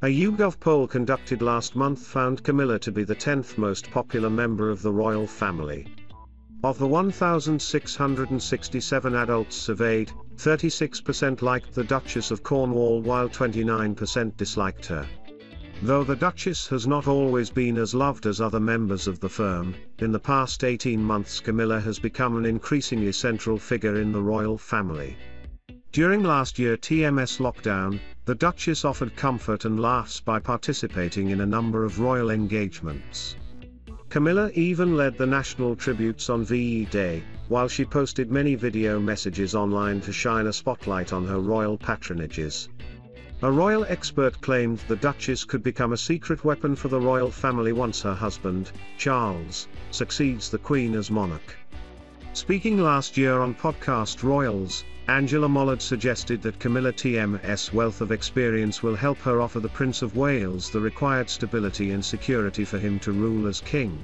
A YouGov poll conducted last month found Camilla to be the 10th most popular member of the royal family. Of the 1,667 adults surveyed, 36% liked the Duchess of Cornwall while 29% disliked her. Though the Duchess has not always been as loved as other members of the firm, in the past 18 months Camilla has become an increasingly central figure in the royal family. During last year's TMS lockdown, the Duchess offered comfort and laughs by participating in a number of royal engagements. Camilla even led the national tributes on VE Day, while she posted many video messages online to shine a spotlight on her royal patronages. A royal expert claimed the Duchess could become a secret weapon for the royal family once her husband, Charles, succeeds the Queen as monarch. Speaking last year on podcast Royals, Mollard suggested that Camilla TM's wealth of experience will help her offer the Prince of Wales the required stability and security for him to rule as king.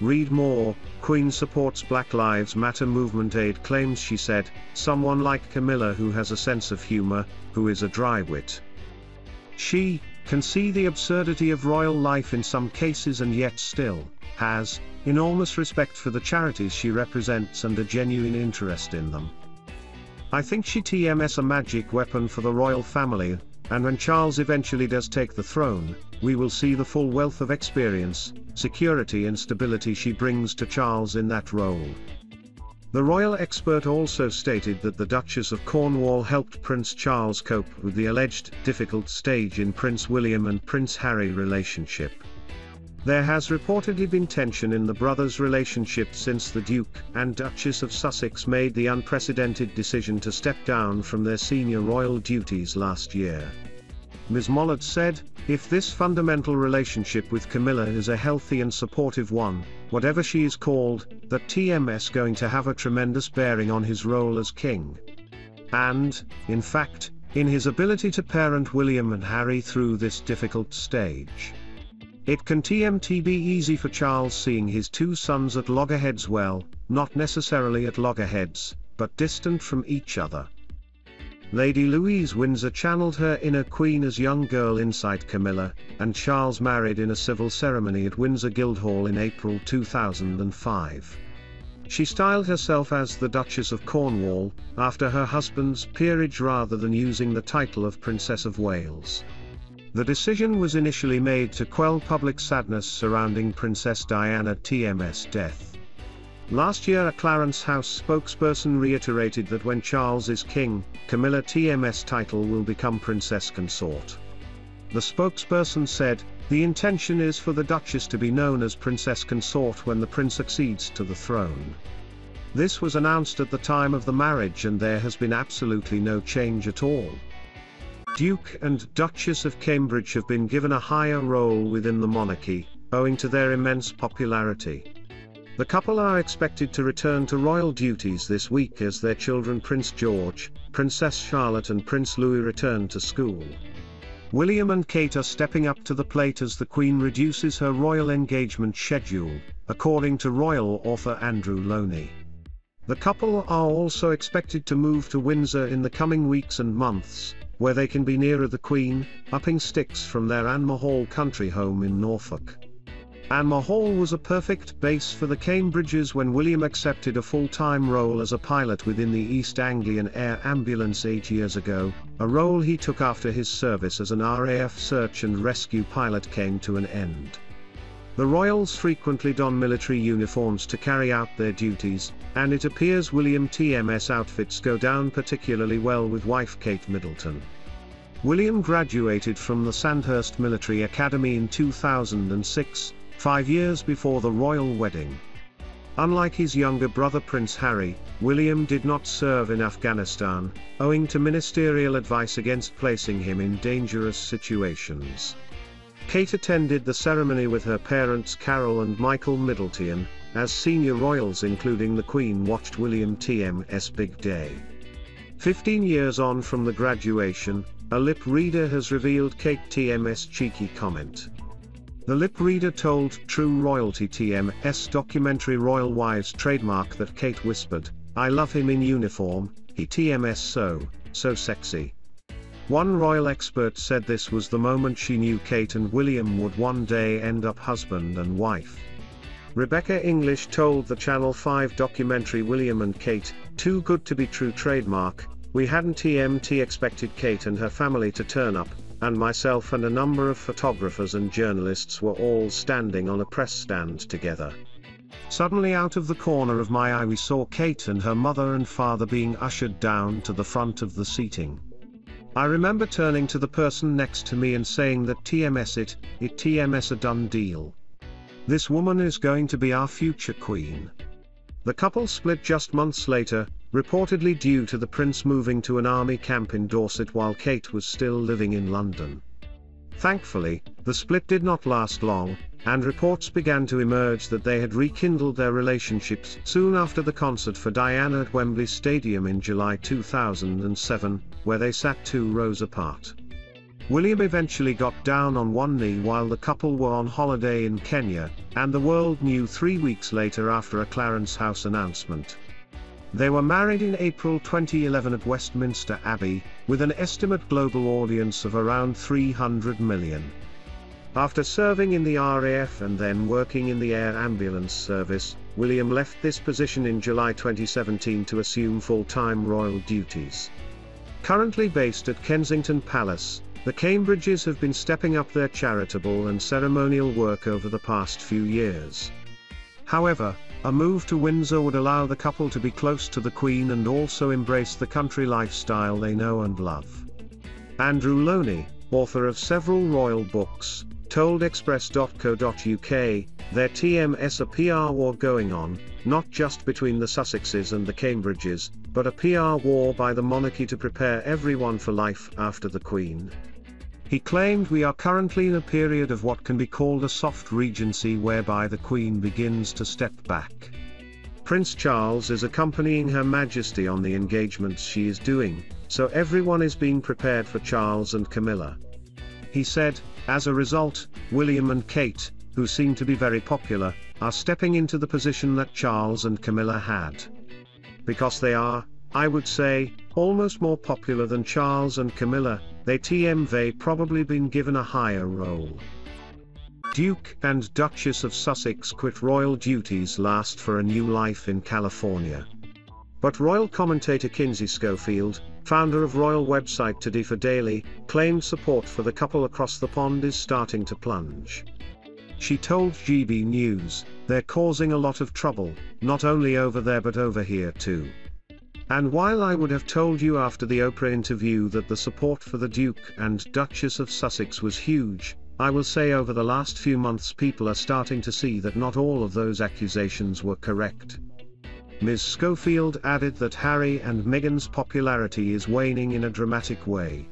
Read more. Queen supports Black Lives Matter movement. Aide claims she said, "Someone like Camilla who has a sense of humour, who is a dry wit. She can see the absurdity of royal life in some cases and yet still has enormous respect for the charities she represents and a genuine interest in them. I think she TMS a magic weapon for the royal family, and when Charles eventually does take the throne, we will see the full wealth of experience, security and stability she brings to Charles in that role." The royal expert also stated that the Duchess of Cornwall helped Prince Charles cope with the alleged difficult stage in Prince William and Prince Harry relationship. There has reportedly been tension in the brothers' relationship since the Duke and Duchess of Sussex made the unprecedented decision to step down from their senior royal duties last year. Ms. Mollard said, "If this fundamental relationship with Camilla is a healthy and supportive one, whatever she is called, that TMS going to have a tremendous bearing on his role as king. And, in fact, in his ability to parent William and Harry through this difficult stage. It can be easy for Charles seeing his two sons at loggerheads, well, not necessarily at loggerheads, but distant from each other." Lady Louise Windsor channeled her inner queen as young girl inside Camilla, and Charles married in a civil ceremony at Windsor Guildhall in April 2005. She styled herself as the Duchess of Cornwall, after her husband's peerage rather than using the title of Princess of Wales. The decision was initially made to quell public sadness surrounding Princess Diana TM's death. Last year a Clarence House spokesperson reiterated that when Charles is king, Camilla TM's title will become Princess Consort. The spokesperson said, "The intention is for the Duchess to be known as Princess Consort when the Prince succeeds to the throne." This was announced at the time of the marriage and there has been absolutely no change at all. Duke and Duchess of Cambridge have been given a higher role within the monarchy, owing to their immense popularity. The couple are expected to return to royal duties this week as their children Prince George, Princess Charlotte and Prince Louis return to school. William and Kate are stepping up to the plate as the Queen reduces her royal engagement schedule, according to royal author Andrew Loney. The couple are also expected to move to Windsor in the coming weeks and months, where they can be nearer the Queen, upping sticks from their Anmer Hall country home in Norfolk. Anmer Hall was a perfect base for the Cambridges when William accepted a full-time role as a pilot within the East Anglian Air Ambulance 8 years ago, a role he took after his service as an RAF search and rescue pilot came to an end. The royals frequently don military uniforms to carry out their duties, and it appears William TM's outfits go down particularly well with wife Kate Middleton. William graduated from the Sandhurst Military Academy in 2006, 5 years before the royal wedding. Unlike his younger brother Prince Harry, William did not serve in Afghanistan, owing to ministerial advice against placing him in dangerous situations. Kate attended the ceremony with her parents Carol and Michael Middleton, as senior royals including the Queen watched William TM's big day. 15 years on from the graduation, a lip reader has revealed Kate TM's cheeky comment. The lip reader told True Royalty TM's documentary Royal Wives trademark that Kate whispered, "I love him in uniform, he TMS so sexy." One royal expert said this was the moment she knew Kate and William would one day end up husband and wife. Rebecca English told the Channel 5 documentary William and Kate, Too Good to Be True trademark, "We hadn't expected Kate and her family to turn up, and myself and a number of photographers and journalists were all standing on a press stand together. Suddenly out of the corner of my eye we saw Kate and her mother and father being ushered down to the front of the seating. I remember turning to the person next to me and saying that TMS a done deal. This woman is going to be our future queen." The couple split just months later, reportedly due to the prince moving to an army camp in Dorset while Kate was still living in London. Thankfully, the split did not last long, and reports began to emerge that they had rekindled their relationships soon after the concert for Diana at Wembley Stadium in July 2007, where they sat 2 rows apart. William eventually got down on one knee while the couple were on holiday in Kenya, and the world knew 3 weeks later after a Clarence House announcement. They were married in April 2011 at Westminster Abbey, with an estimate global audience of around 300 million. After serving in the RAF and then working in the Air Ambulance Service, William left this position in July 2017 to assume full-time royal duties. Currently based at Kensington Palace, the Cambridges have been stepping up their charitable and ceremonial work over the past few years. However, a move to Windsor would allow the couple to be close to the Queen and also embrace the country lifestyle they know and love. Andrew Loney, author of several royal books, told Express.co.uk, "There TMS a PR war going on, not just between the Sussexes and the Cambridges, but a PR war by the monarchy to prepare everyone for life after the Queen." He claimed, "We are currently in a period of what can be called a soft regency whereby the Queen begins to step back. Prince Charles is accompanying Her Majesty on the engagements she is doing, so everyone is being prepared for Charles and Camilla." He said, "As a result, William and Kate, who seem to be very popular, are stepping into the position that Charles and Camilla had. Because they are, I would say, almost more popular than Charles and Camilla, they've probably been given a higher role." Duke and Duchess of Sussex quit royal duties last for a new life in California. But royal commentator Kinsey Schofield, founder of royal website Today for Daily, claimed support for the couple across the pond is starting to plunge. She told GB News, "They're causing a lot of trouble, not only over there but over here too. And while I would have told you after the Oprah interview that the support for the Duke and Duchess of Sussex was huge, I will say over the last few months people are starting to see that not all of those accusations were correct." Ms. Schofield added that Harry and Meghan's popularity is waning in a dramatic way.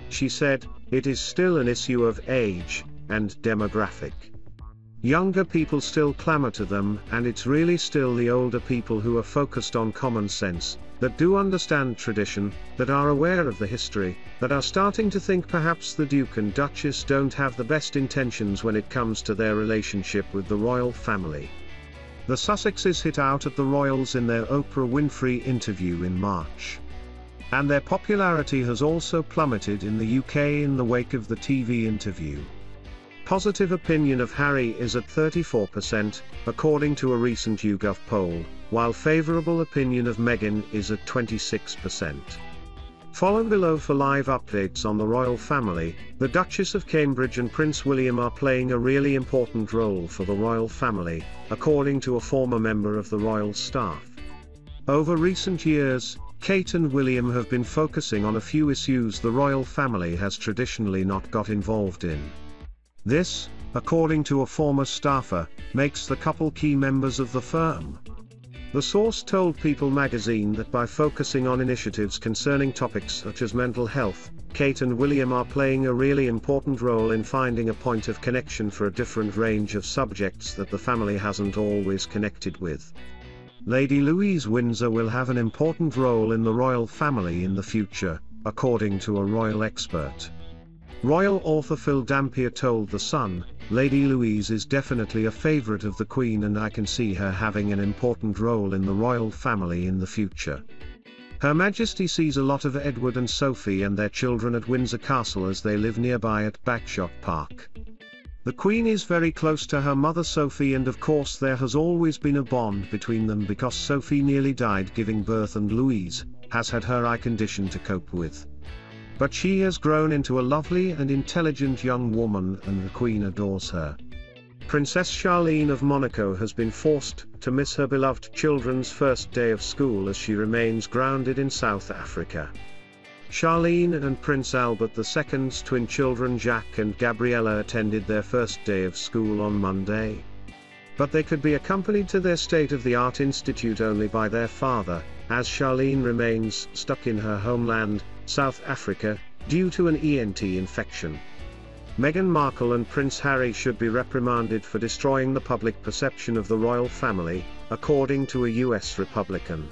She said, "It is still an issue of age and demographic. Younger people still clamor to them, and it's really still the older people who are focused on common sense, that do understand tradition, that are aware of the history, that are starting to think perhaps the Duke and Duchess don't have the best intentions when it comes to their relationship with the royal family." The Sussexes hit out at the royals in their Oprah Winfrey interview in March. And their popularity has also plummeted in the UK in the wake of the TV interview. Positive opinion of Harry is at 34%, according to a recent YouGov poll, while favourable opinion of Meghan is at 26%. Follow below for live updates on the royal family. The Duchess of Cambridge and Prince William are playing a really important role for the royal family, according to a former member of the royal staff. Over recent years, Kate and William have been focusing on a few issues the royal family has traditionally not got involved in. This, according to a former staffer, makes the couple key members of the firm. The source told People magazine that by focusing on initiatives concerning topics such as mental health, Kate and William are playing a really important role in finding a point of connection for a different range of subjects that the family hasn't always connected with. Lady Louise Windsor will have an important role in the royal family in the future, according to a royal expert. Royal author Phil Dampier told The Sun, "Lady Louise is definitely a favourite of the Queen and I can see her having an important role in the royal family in the future." Her Majesty sees a lot of Edward and Sophie and their children at Windsor Castle as they live nearby at Bagshot Park. The Queen is very close to her mother Sophie, and of course there has always been a bond between them because Sophie nearly died giving birth and Louise has had her eye condition to cope with. But she has grown into a lovely and intelligent young woman and the Queen adores her. Princess Charlene of Monaco has been forced to miss her beloved children's first day of school as she remains grounded in South Africa. Charlene and Prince Albert II's twin children Jack and Gabriella attended their first day of school on Monday. But they could be accompanied to their state-of-the-art institute only by their father, as Charlene remains stuck in her homeland, South Africa, due to an ENT infection. Meghan Markle and Prince Harry should be reprimanded for destroying the public perception of the royal family, according to a US Republican.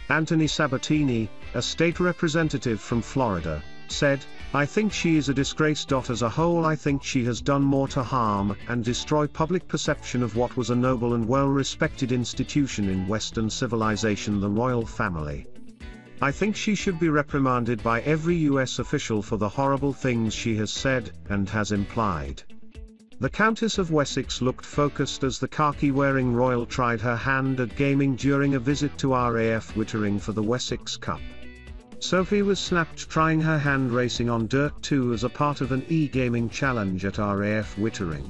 Anthony Sabatini, a state representative from Florida, said, "I think she is a disgrace. As a whole, I think she has done more to harm and destroy public perception of what was a noble and well-respected institution in Western civilization, the royal family. I think she should be reprimanded by every US official for the horrible things she has said and has implied." The Countess of Wessex looked focused as the khaki-wearing royal tried her hand at gaming during a visit to RAF Wittering for the Wessex Cup. Sophie was snapped trying her hand racing on dirt too as a part of an e-gaming challenge at RAF Wittering.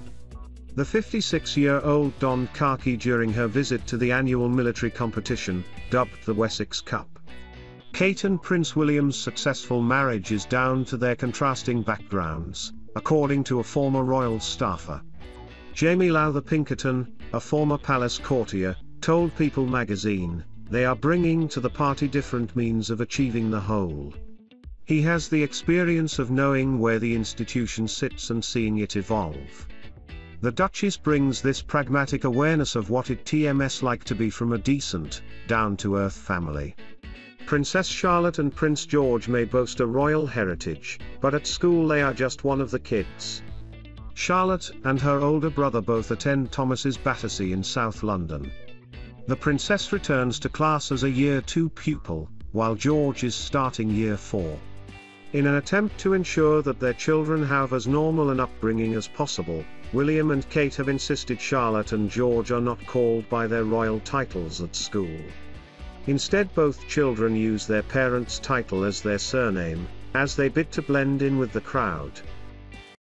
The 56-year-old donned khaki during her visit to the annual military competition, dubbed the Wessex Cup. Kate and Prince William's successful marriage is down to their contrasting backgrounds, according to a former royal staffer. Jamie Lowther Pinkerton, a former palace courtier, told People magazine, "They are bringing to the party different means of achieving the whole. He has the experience of knowing where the institution sits and seeing it evolve. The Duchess brings this pragmatic awareness of what it like to be from a decent, down-to-earth family." Princess Charlotte and Prince George may boast a royal heritage, but at school they are just one of the kids. Charlotte and her older brother both attend Thomas's Battersea in South London. The princess returns to class as a Year 2 pupil, while George is starting Year 4. In an attempt to ensure that their children have as normal an upbringing as possible, William and Kate have insisted Charlotte and George are not called by their royal titles at school. Instead, both children use their parents' title as their surname, as they bid to blend in with the crowd.